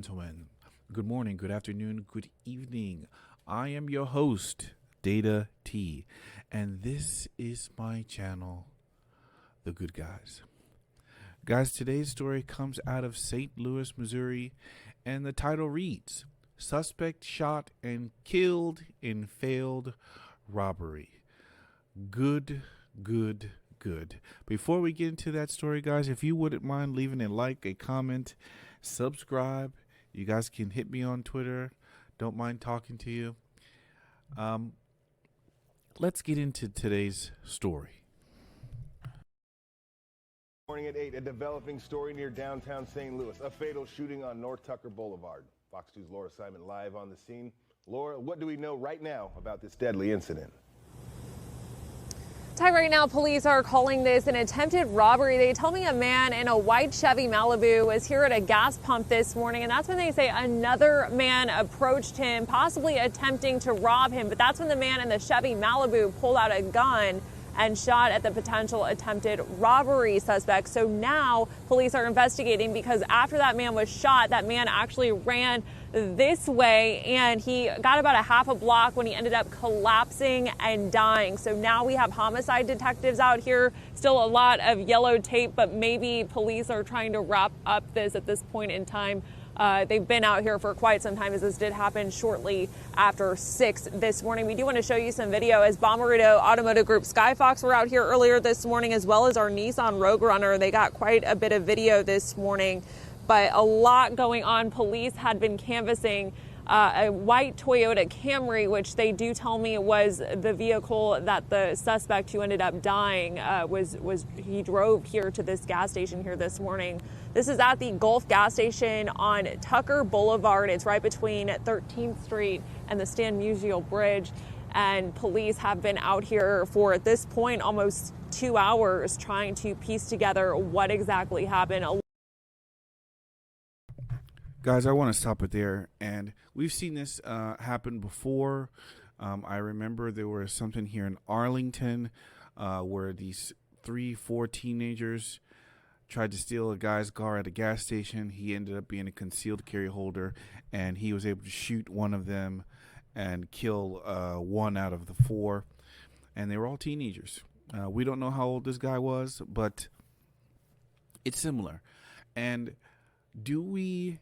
gentlemen, good morning, good afternoon, good evening. I am your host, Data T, and this is my channel, The Good Guys. Guys, today's story comes out of St. Louis, Missouri, and the title reads, Suspect Shot and Killed in Failed Robbery. Good. Before we get into that story, guys, if you wouldn't mind leaving a like, a comment, subscribe. You guys can hit me on Twitter. Don't mind talking to you. Let's get into today's story. Morning at 8, a developing story near downtown St. Louis. A fatal shooting on North Tucker Boulevard. Fox 2's Laura Simon live on the scene. Laura, what do we know right now about this deadly incident? Ty, right now, police are calling this an attempted robbery. They tell me a man in a white Chevy Malibu was here at a gas pump this morning, and that's when they say another man approached him, possibly attempting to rob him. But that's when the man in the Chevy Malibu pulled out a gun and shot at the potential attempted robbery suspect. So now police are investigating because after that man was shot, that man actually ran this way and he got about a half a block when he ended up collapsing and dying. So now we have homicide detectives out here. Still a lot of yellow tape, but maybe police are trying to wrap up this at this point in time. They've been out here for quite some time, as this did happen shortly after 6 this morning. We do want to show you some video as Bommarito Automotive Group Skyfox were out here earlier this morning, as well as our Nissan Rogue Runner. They got quite a bit of video this morning, but a lot going on. Police had been canvassing a white Toyota Camry, which they do tell me was the vehicle that the suspect who ended up dying he drove here to this gas station here this morning. This is at the Gulf gas station on Tucker Boulevard. It's right between 13th Street and the Stan Musial Bridge. And police have been out here for, at this point, almost 2 hours trying to piece together what exactly happened. Guys, I want to stop it there. And we've seen this happen before. I remember there was something here in Arlington where these 3-4 teenagers tried to steal a guy's car at a gas station. He ended up being a concealed carry holder, and he was able to shoot one of them and kill one out of the 4. And they were all teenagers. We don't know how old this guy was, but it's similar. And do we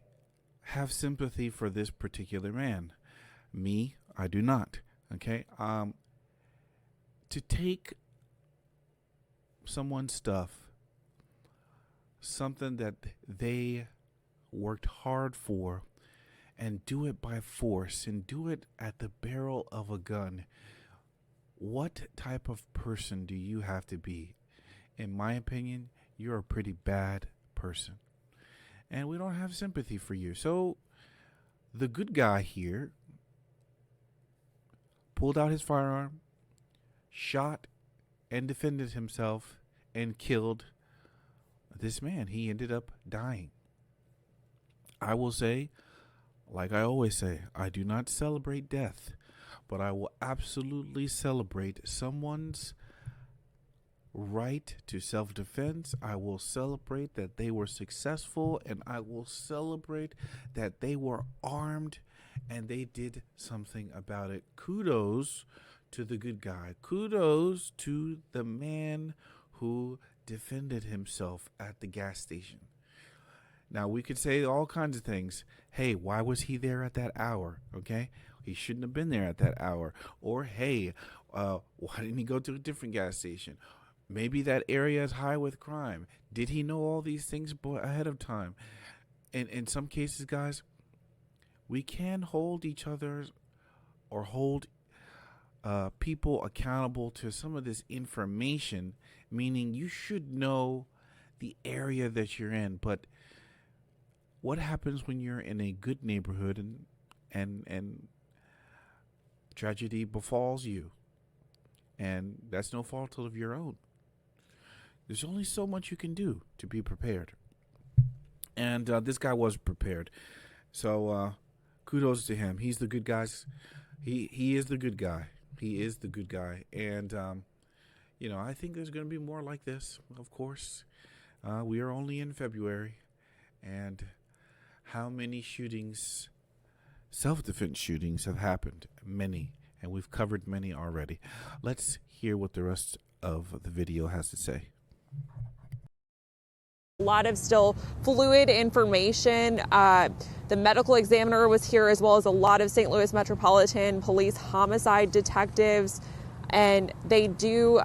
have sympathy for this particular man? Me, I do not. Okay. To take someone's stuff, something that they worked hard for, and do it by force and do it at the barrel of a gun, what type of person do you have to be? In my opinion, you're a pretty bad person, and we don't have sympathy for you. So the good guy here pulled out his firearm, shot and defended himself, and killed this man. He ended up dying. I will say, like I always say, I do not celebrate death, but I will absolutely celebrate someone's right to self-defense. I will celebrate that they were successful, and I will celebrate that they were armed and they did something about it. Kudos to the good guy. Kudos to the man who defended himself at the gas station. Now, we could say all kinds of things. Hey, why was he there at that hour? Okay, he shouldn't have been there at that hour. Or, hey, why didn't he go to a different gas station? Maybe that area is high with crime. Did he know all these things ahead of time? And in some cases, guys, we can hold each other or hold people accountable to some of this information, meaning you should know the area that you're in. But what happens when you're in a good neighborhood and tragedy befalls you? And that's no fault of your own. There's only so much you can do to be prepared. And this guy was prepared. So kudos to him. He's the good guy. He is the good guy. He is the good guy. And, I think there's going to be more like this, of course. We are only in February. And how many shootings, self-defense shootings, have happened. Many. And we've covered many already. Let's hear what the rest of the video has to say. A lot of still fluid information. The medical examiner was here, as well as a lot of St. Louis Metropolitan Police homicide detectives. And they do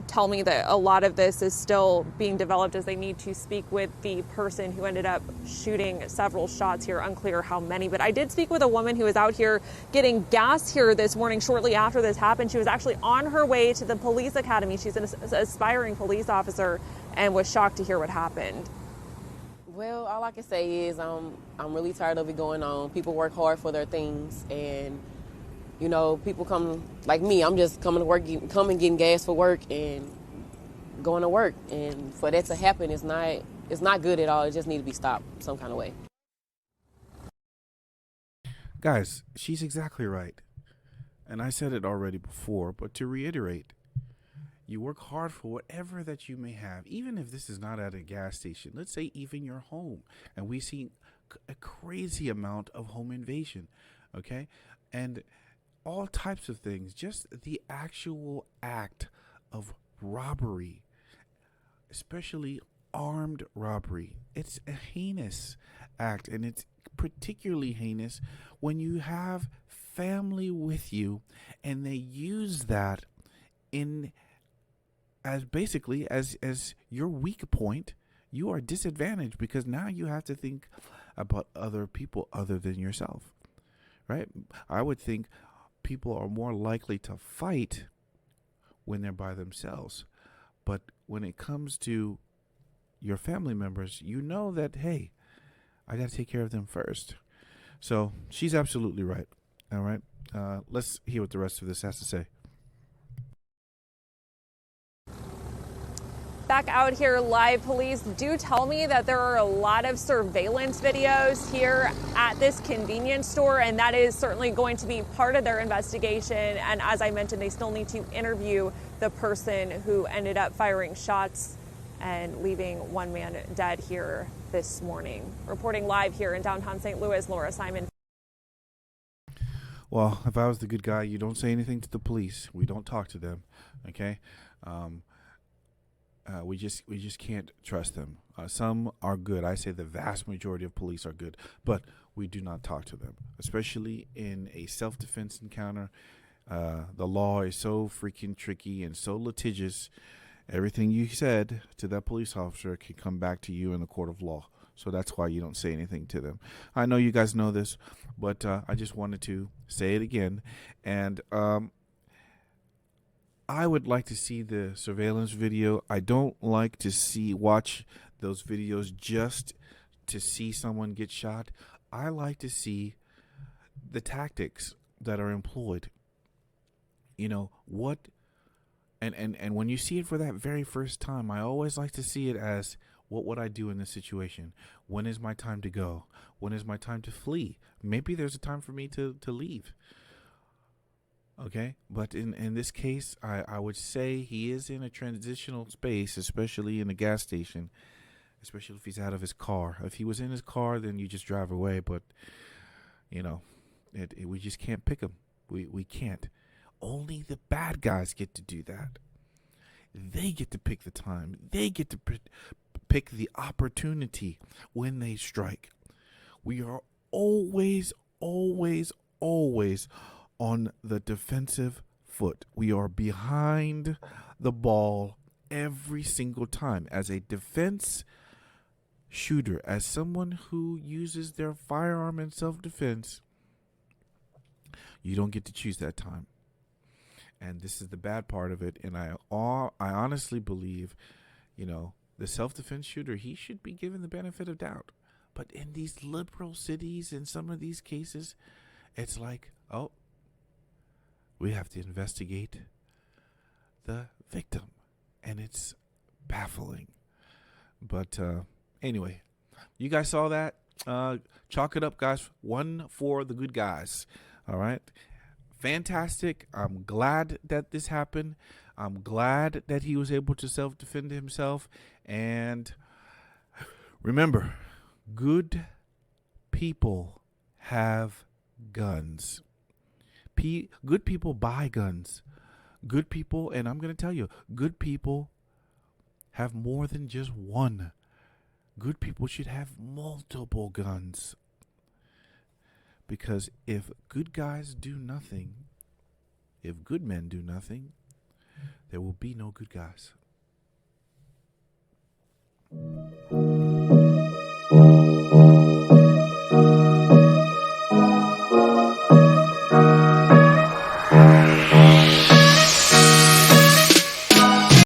tell me that a lot of this is still being developed, as they need to speak with the person who ended up shooting several shots here. Unclear how many, but I did speak with a woman who was out here getting gas here this morning shortly after this happened. She was actually on her way to the police academy. She's an aspiring police officer and was shocked to hear what happened. Well, all I can say is I'm really tired of it going on. People work hard for their things, and you know, people come like me. I'm just coming to work, getting gas for work and going to work. And for that to happen, it's not good at all. It just needs to be stopped some kind of way. Guys, she's exactly right. And I said it already before, but to reiterate, you work hard for whatever that you may have, even if this is not at a gas station. Let's say even your home. And we see a crazy amount of home invasion, okay? And all types of things, just the actual act of robbery, especially armed robbery. It's a heinous act, and it's particularly heinous when you have family with you and they use that in as basically as your weak point. You are disadvantaged because now you have to think about other people other than yourself, right? I would think people are more likely to fight when they're by themselves. But when it comes to your family members, you know that, hey, I got to take care of them first. So she's absolutely right. All right. Let's hear what the rest of this has to say. Back out here live, police do tell me that there are a lot of surveillance videos here at this convenience store, and that is certainly going to be part of their investigation. And as I mentioned, they still need to interview the person who ended up firing shots and leaving one man dead here this morning. Reporting live here in downtown St. Louis, Laura Simon. Well, if I was the good guy, you don't say anything to the police. We don't talk to them, okay? We just can't trust them. Some are good. I say the vast majority of police are good, but we do not talk to them, especially in a self-defense encounter. The law is so freaking tricky and so litigious. Everything you said to that police officer can come back to you in the court of law. So that's why you don't say anything to them. I know you guys know this, but I just wanted to say it again. And I would like to see the surveillance video. I don't like to watch those videos just to see someone get shot. I like to see the tactics that are employed. You know, what and when you see it for that very first time, I always like to see it as, what would I do in this situation? When is my time to go? When is my time to flee? Maybe there's a time for me to leave. Okay, but in this case, I would say he is in a transitional space, especially in a gas station, especially if he's out of his car. If he was in his car, then you just drive away. But, you know, we just can't pick him. We can't. Only the bad guys get to do that. They get to pick the time. They get to pick the opportunity when they strike. We are always, always, always on the defensive foot. We are behind the ball every single time. As a defense shooter, as someone who uses their firearm in self-defense, you don't get to choose that time. And this is the bad part of it. And I honestly believe, you know, the self-defense shooter, he should be given the benefit of doubt. But in these liberal cities, in some of these cases, it's like, oh, we have to investigate the victim. And it's baffling. But anyway, you guys saw that. Chalk it up, guys. 1 for the good guys. All right. Fantastic. I'm glad that this happened. I'm glad that he was able to self-defend himself. And remember, good people people have guns. Good people buy guns. Good people, and I'm going to tell you, good people have more than just one. Good people should have multiple guns. Because if good guys do nothing, if good men do nothing, there will be no good guys.